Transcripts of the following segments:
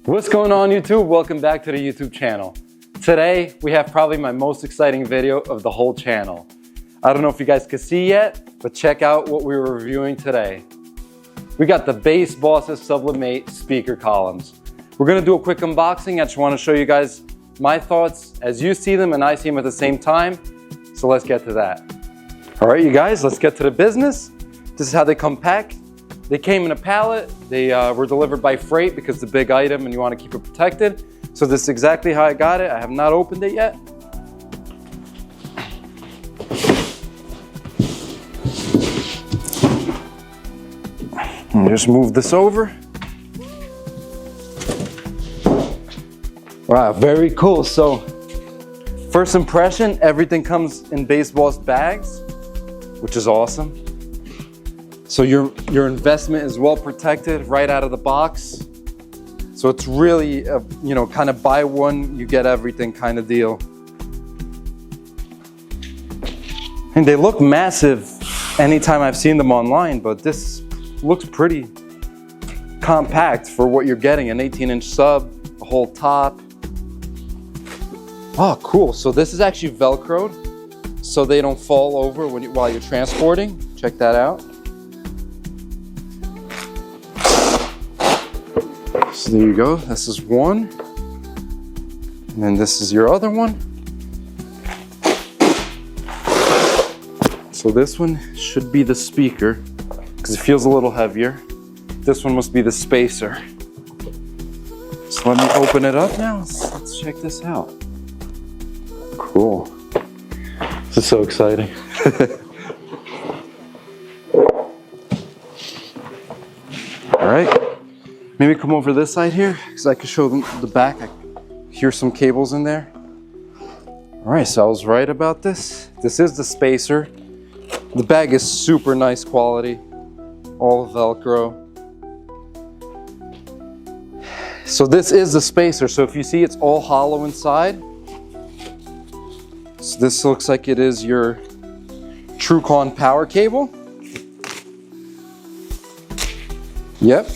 What's going on, YouTube? Welcome back to the YouTube channel. Today we have probably my most exciting video of the whole channel. I don't know if you guys can see yet, but check out what we were reviewing today. We got the Bassboss Sublim8 speaker columns. We're gonna do a quick unboxing. I just want to show you guys my thoughts as you see them and I see them at the same time. So let's get to that. All right, you guys, let's get to the business. This is how they come packed. They came in a pallet. They were delivered by freight because it's a big item and you want to keep it protected. So this is exactly how I got it. I have not opened it yet. And just move this over. Wow, very cool. So first impression, everything comes in Bassboss bags, which is awesome. So your investment is well protected right out of the box. So it's really a, kind of buy one, you get everything kind of deal. And they look massive anytime I've seen them online, but this looks pretty compact for what you're getting. An 18-inch sub, a whole top. Oh, cool. So this is actually Velcroed, so they don't fall over while you're transporting. Check that out. So there you go. This is one. And then this is your other one. So this one should be the speaker because it feels a little heavier. This one must be the spacer. So let me open it up now. Let's check this out. Cool. This is so exciting. All right. Maybe come over this side here because I can show them the back. I hear some cables in there. All right, so I was right about this. This is the spacer. The bag is super nice quality, all Velcro. So this is the spacer. So if you see, it's all hollow inside. So this looks like it is your TrueCon power cable. Yep.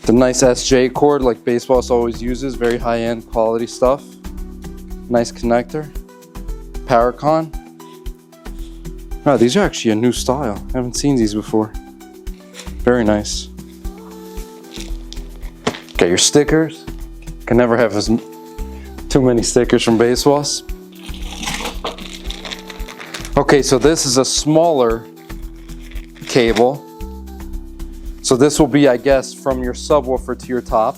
The nice SJ cord like Bassboss always uses, very high-end quality stuff. Nice connector. PowerCon. Oh, these are actually a new style. I haven't seen these before. Very nice. Got your stickers. Can never have too many stickers from Bassboss. Okay, so this is a smaller cable. So this will be, I guess, from your subwoofer to your top.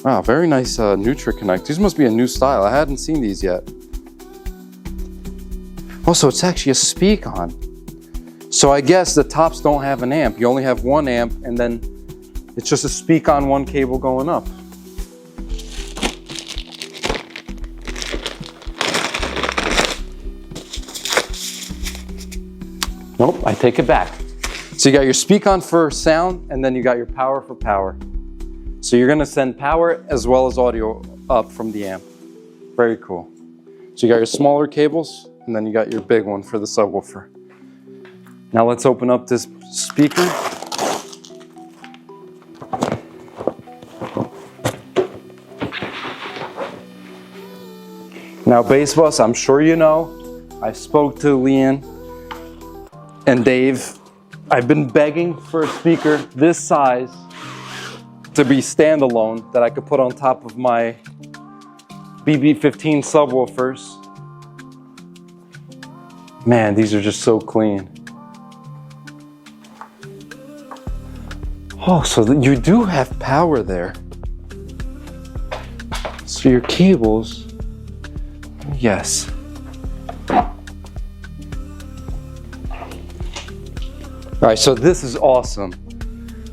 Wow, very nice Nutri Connect. These must be a new style. I hadn't seen these yet. Also, it's actually a speak-on. So I guess the tops don't have an amp. You only have one amp, and then it's just a speak-on one cable going up. Nope, I take it back. So you got your speak-on for sound, and then you got your power for power. So you're gonna send power as well as audio up from the amp. Very cool. So you got your smaller cables, and then you got your big one for the subwoofer. Now let's open up this speaker. Now Bassboss, I'm sure you know, I spoke to Leanne and Dave. I've been begging for a speaker this size to be standalone that I could put on top of my BB15 subwoofers. Man, these are just so clean. Oh, so you do have power there. So your cables, yes. All right, so this is awesome.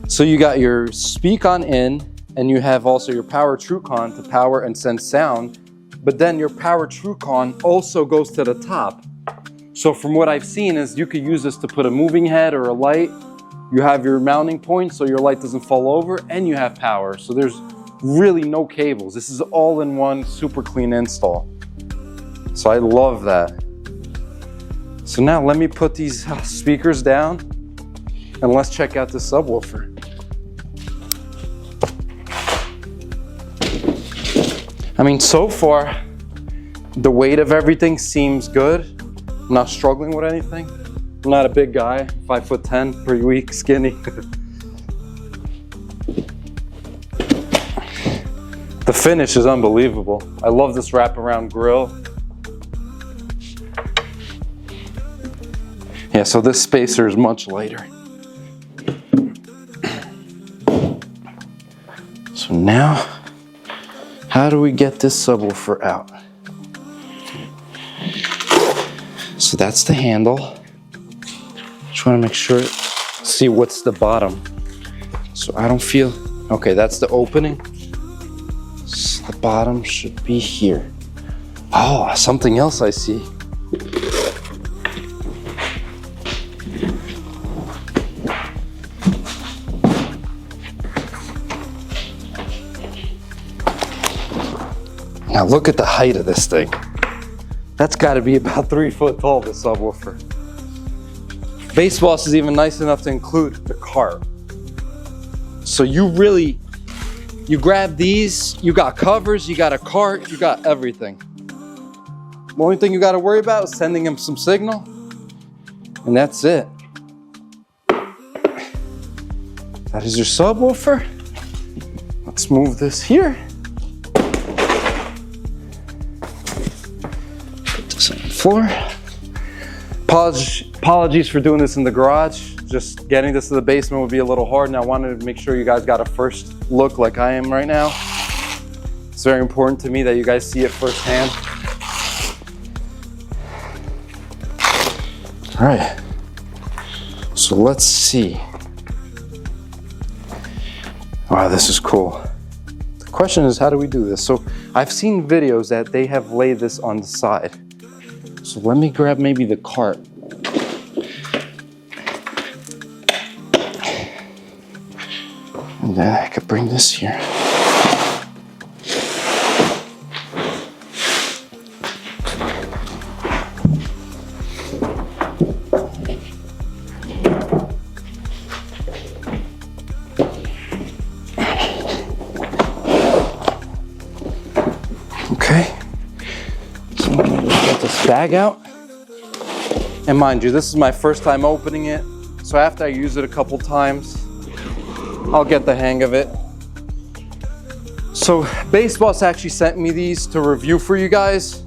So you got your speak-on in, and you have also your power TrueCon to power and send sound, but then your power TrueCon also goes to the top. So from what I've seen is you could use this to put a moving head or a light. You have your mounting point so your light doesn't fall over, and you have power. So there's really no cables. This is all in one super clean install. So I love that. So now let me put these speakers down and let's check out the subwoofer. mean, so far, the weight of everything seems good. I'm not struggling with anything. I'm not a big guy, 5'10", pretty weak, skinny. The finish is unbelievable. I love this wraparound grill. Yeah, so this spacer is much lighter. So now, how do we get this subwoofer out? So that's the handle. Just want to make sure, see what's the bottom. So I don't feel, okay, that's the opening. So the bottom should be here. Oh, something else I see. Now look at the height of this thing. That's got to be about 3 foot tall, the subwoofer. Bassboss is even nice enough to include the cart. So you grab these, you got covers, you got a cart, you got everything. The only thing you got to worry about is sending him some signal, and that's it. That is your subwoofer. Let's move this here. Put this on the floor. Apologies for doing this in the garage. Just getting this to the basement would be a little hard, and I wanted to make sure you guys got a first look like I am right now. It's very important to me that you guys see it firsthand. All right, so let's see. Wow, this is cool. The question is, how do we do this? So I've seen videos that they have laid this on the side. So let me grab maybe the cart. And then I could bring this here. Okay. So I'm gonna get this bag out. And mind you, this is my first time opening it. So after I use it a couple times, I'll get the hang of it. So Bassboss actually sent me these to review for you guys.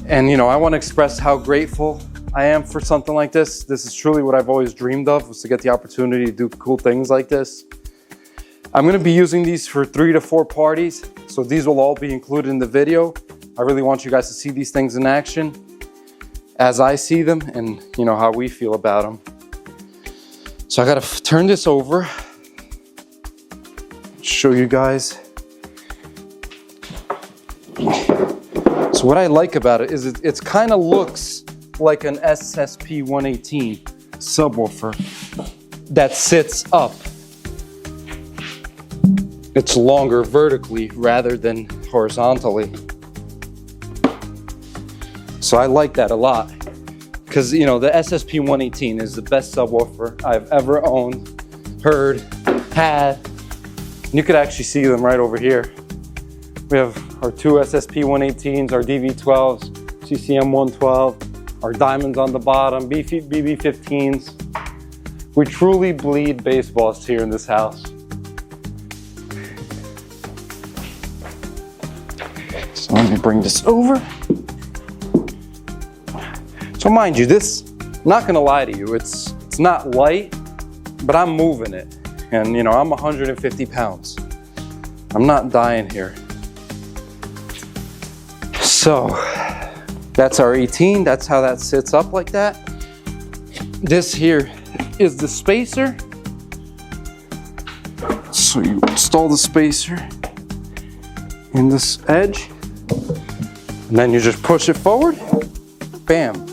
And you know, I want to express how grateful I am for something like this. This is truly what I've always dreamed of, was to get the opportunity to do cool things like this. I'm going to be using these for 3 to 4 parties. So these will all be included in the video. I really want you guys to see these things in action as I see them, and you know how we feel about them. So I gotta turn this over, show you guys. So what I like about it is it kind of looks like an SSP118 subwoofer that sits up. It's longer vertically rather than horizontally. So I like that a lot. Because, you know, the SSP118 is the best subwoofer I've ever owned, heard, had. And you could actually see them right over here. We have our 2 SSP118s, our DV12s, CCM112, our diamonds on the bottom, BB15s. We truly bleed Bassboss here in this house. So let me bring this over. So mind you, this, I'm not gonna lie to you, it's not light, but I'm moving it. And you know, I'm 150 pounds. I'm not dying here. So that's our 18, that's how that sits up like that. This here is the spacer. So you install the spacer in this edge, and then you just push it forward, bam.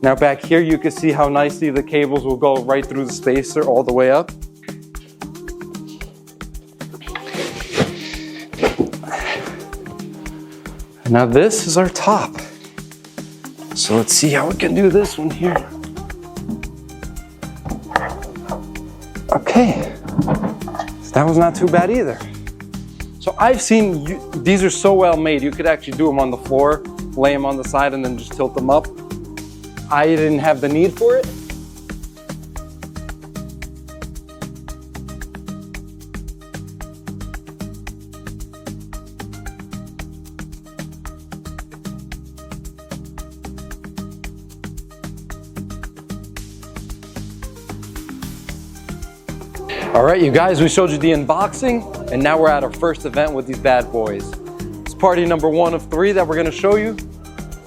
Now back here, you can see how nicely the cables will go right through the spacer all the way up. And now this is our top. So let's see how we can do this one here. Okay, that was not too bad either. So I've seen, these are so well made, you could actually do them on the floor, lay them on the side and then just tilt them up. I didn't have the need for it. All right, you guys, we showed you the unboxing, and now we're at our first event with these bad boys. It's party number 1 of 3 that we're gonna show you.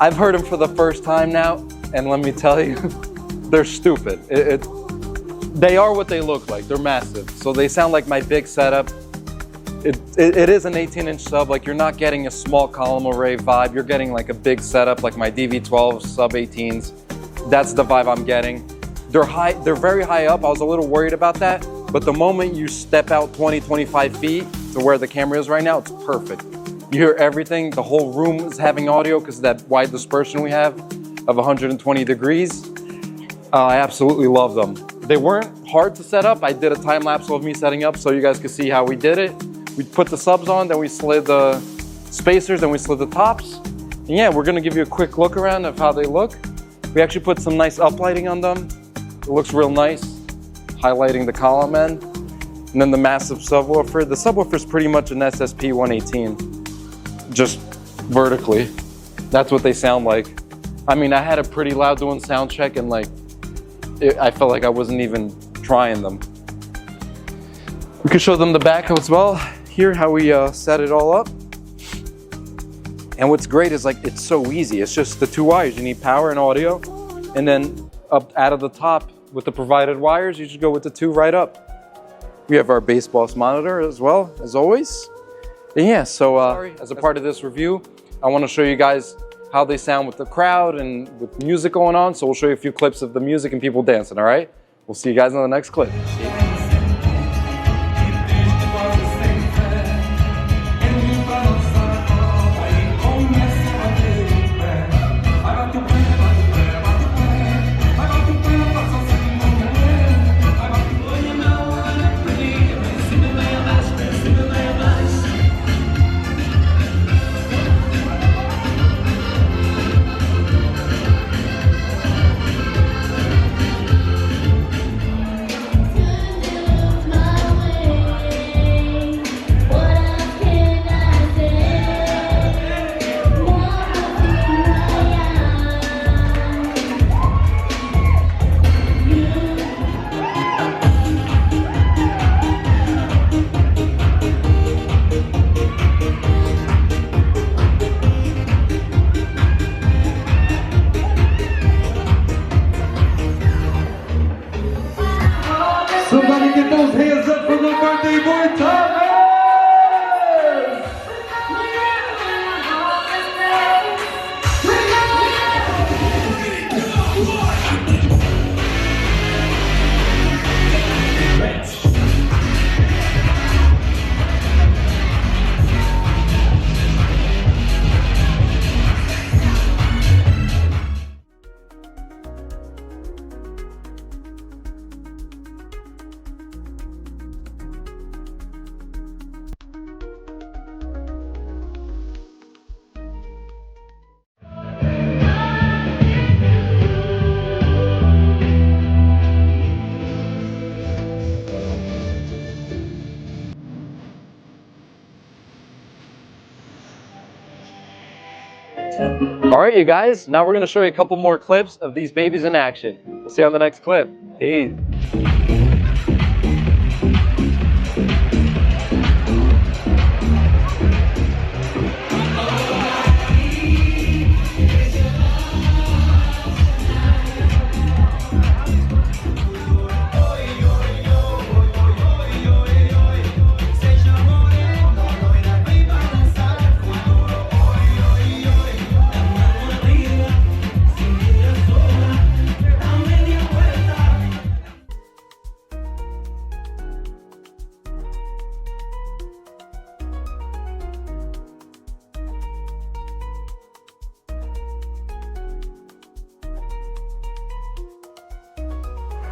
I've heard them for the first time now, and let me tell you, they're stupid. They are what they look like, they're massive. So they sound like my big setup. It is an 18-inch sub, like you're not getting a small column array vibe, you're getting like a big setup like my DV12 sub 18s. That's the vibe I'm getting. They're very high up, I was a little worried about that. But the moment you step out 20, 25 feet to where the camera is right now, it's perfect. You hear everything. The whole room is having audio because of that wide dispersion we have of 120 degrees. I absolutely love them. They weren't hard to set up. I did a time lapse of me setting up so you guys could see how we did it. We put the subs on, then we slid the spacers, then we slid the tops. And yeah, we're gonna give you a quick look around of how they look. We actually put some nice uplighting on them. It looks real nice, highlighting the column end. And then the massive subwoofer. The subwoofer is pretty much an SSP 118, just vertically. That's what they sound like. I mean, I had it pretty loud doing sound check and like, I felt like I wasn't even trying them. We could show them the back as well. Here, how we set it all up. And what's great is like, it's so easy. It's just the 2 wires. You need power and audio. And then up out of the top with the provided wires, you just go with the 2 right up. We have our Bassboss monitor as well, as always. And yeah, so as a part of this review, I want to show you guys how they sound with the crowd and with music going on. So we'll show you a few clips of the music and people dancing, all right? We'll see you guys in the next clip. Somebody get those hands up for the birthday boy, Thomas! All right, you guys, now we're gonna show you a couple more clips of these babies in action. We'll see you on the next clip. Peace.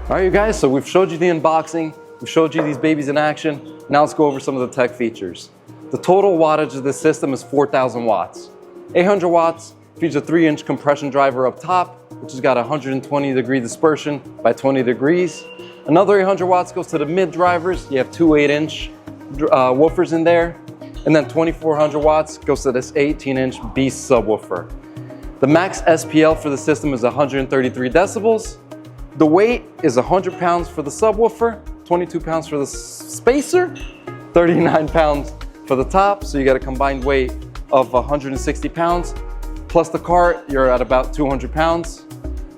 All right, you guys, so we've showed you the unboxing, we've showed you these babies in action. Now let's go over some of the tech features. The total wattage of this system is 4,000 watts. 800 watts feeds a 3-inch compression driver up top, which has got 120-degree dispersion by 20 degrees. Another 800 watts goes to the mid drivers. You have two 8-inch woofers in there. And then 2,400 watts goes to this 18-inch Beast subwoofer. The max SPL for the system is 133 decibels. The weight is 100 pounds for the subwoofer, 22 pounds for the spacer, 39 pounds for the top. So you got a combined weight of 160 pounds. Plus the cart, you're at about 200 pounds.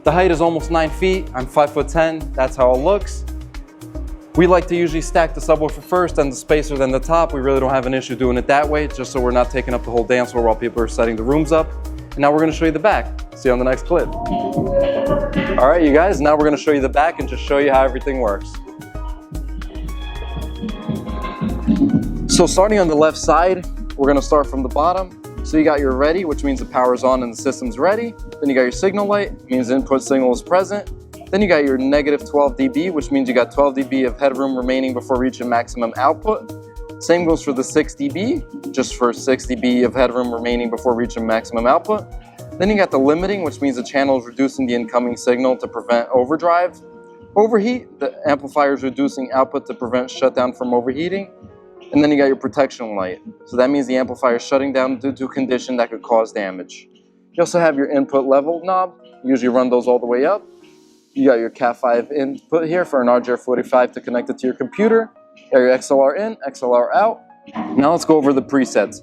The height is almost 9 feet. I'm 5'10". That's how it looks. We like to usually stack the subwoofer first, then the spacer, then the top. We really don't have an issue doing it that way, just so we're not taking up the whole dance floor while people are setting the rooms up. And now we're gonna show you the back. See you on the next clip. All right, you guys, now we're gonna show you the back and just show you how everything works. So starting on the left side, we're gonna start from the bottom. So you got your ready, which means the power's on and the system's ready. Then you got your signal light, means the input signal is present. Then you got your negative 12 dB, which means you got 12 dB of headroom remaining before reaching maximum output. Same goes for the 6 dB, just for 6 dB of headroom remaining before reaching maximum output. Then you got the limiting, which means the channel is reducing the incoming signal to prevent overdrive. Overheat, the amplifier is reducing output to prevent shutdown from overheating. And then you got your protection light. So that means the amplifier is shutting down due to a condition that could cause damage. You also have your input level knob. You usually run those all the way up. You got your Cat5 input here for an RJ45 to connect it to your computer. You got your XLR in, XLR out. Now let's go over the presets.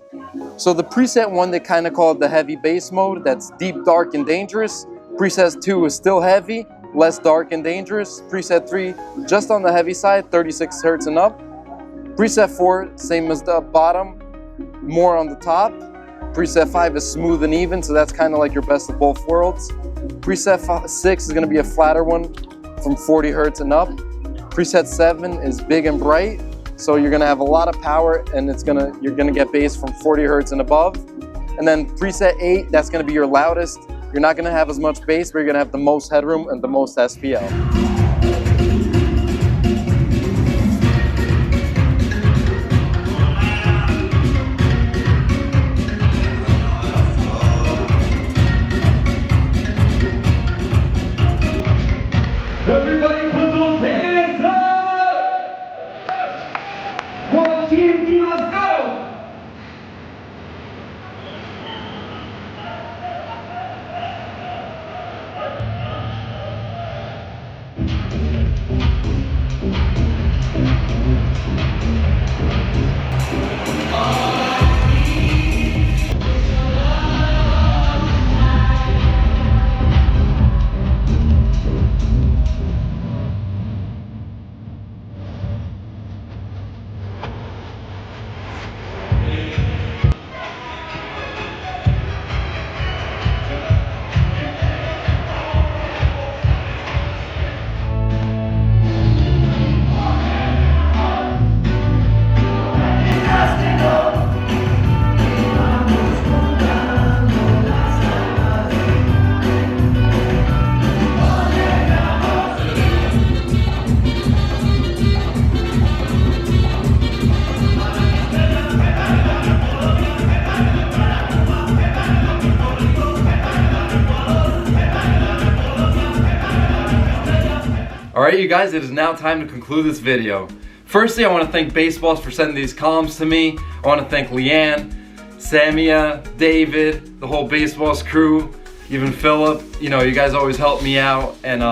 So the preset 1, they kind of call it the heavy bass mode. That's deep, dark, and dangerous. Preset 2 is still heavy, less dark and dangerous. Preset 3, just on the heavy side, 36 hertz and up. Preset 4, same as the bottom, more on the top. Preset 5 is smooth and even, so that's kind of like your best of both worlds. Preset 6 is going to be a flatter one from 40 hertz and up. Preset 7 is big and bright, so you're going to have a lot of power and you're going to get bass from 40 hertz and above. And then preset 8, that's going to be your loudest. You're not going to have as much bass, but you're going to have the most headroom and the most SPL. Everybody put those hands up! One, two, three, let's go! Alright you guys, it is now time to conclude this video. Firstly, I want to thank Bassboss for sending these columns to me. I want to thank Leanne, Samia, David, the whole Bassboss crew, even Philip. You know, you guys always help me out, and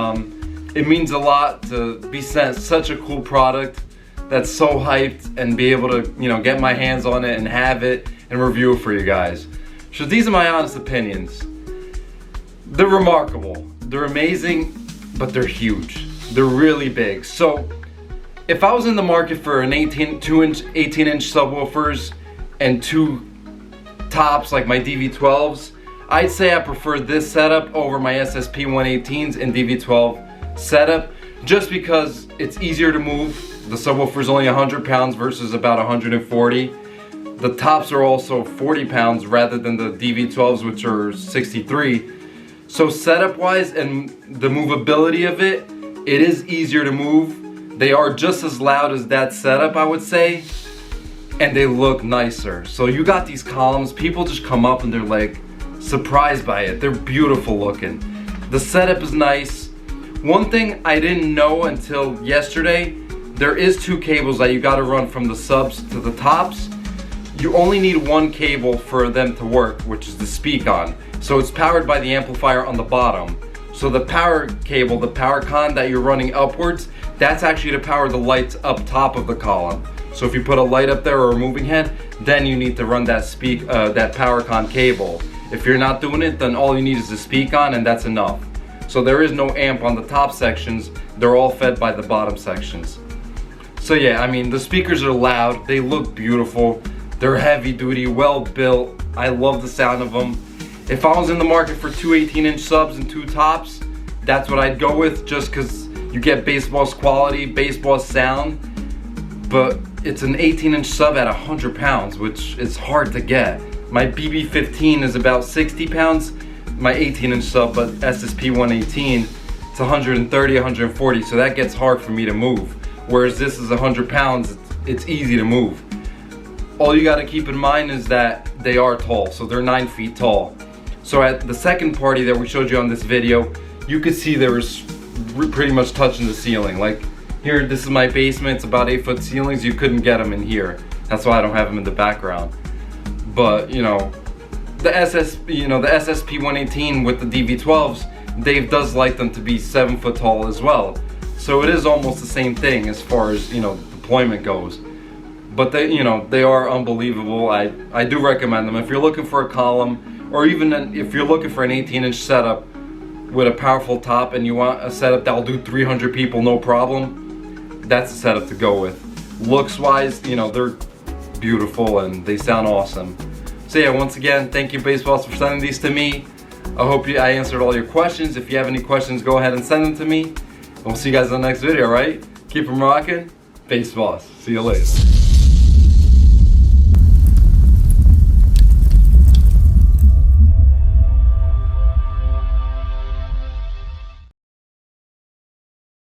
it means a lot to be sent such a cool product that's so hyped and be able to, you know, get my hands on it and have it and review it for you guys. So these are my honest opinions. They're remarkable, they're amazing, but they're huge. They're really big. So if I was in the market for an 18-inch subwoofers and two tops like my DV12s, I'd say I prefer this setup over my SSP 118s and DV12 setup, just because it's easier to move. The subwoofer is only 100 pounds versus about 140. The tops are also 40 pounds rather than the DV12s, which are 63. So setup wise and the movability of it, it is easier to move. They are just as loud as that setup, I would say. and they look nicer. So you got these columns, people just come up and they're like surprised by it. They're beautiful looking. The setup is nice. One thing I didn't know until yesterday, there is 2 cables that you gotta run from the subs to the tops. You only need 1 cable for them to work, which is the speak on. So it's powered by the amplifier on the bottom. So the power cable, the power con that you're running upwards, that's actually to power the lights up top of the column. So if you put a light up there or a moving head, then you need to run that power con cable. If you're not doing it, then all you need is the speak on, and that's enough. So there is no amp on the top sections, they're all fed by the bottom sections. So yeah, I mean, the speakers are loud, they look beautiful, they're heavy duty, well built, I love the sound of them. If I was in the market for 2 18-inch subs and 2 tops, that's what I'd go with, just because you get Bassboss quality, Bassboss sound, but it's an 18-inch sub at 100 pounds, which is hard to get. My BB15 is about 60 pounds, my 18-inch sub, but SSP 118, it's 130, 140, so that gets hard for me to move. Whereas this is 100 pounds, it's easy to move. All you gotta keep in mind is that they are tall, so they're 9 feet tall. So at the second party that we showed you on this video, you could see there was pretty much touching the ceiling. Like here, this is my basement, it's about 8-foot ceilings, you couldn't get them in here. That's why I don't have them in the background. But you know, the SSP 118 with the DV12s, Dave does like them to be 7 foot tall as well. So it is almost the same thing as far as, you know, deployment goes. But they, you know, they are unbelievable. I do recommend them. If you're looking for a column, or even if you're looking for an 18-inch setup with a powerful top and you want a setup that'll do 300 people no problem, that's the setup to go with. Looks wise, you know, they're beautiful and they sound awesome. So yeah, once again, thank you Bassboss for sending these to me. I hope I answered all your questions. If you have any questions, go ahead and send them to me. And we'll see you guys in the next video, alright? Keep them rocking. Bassboss. See you later.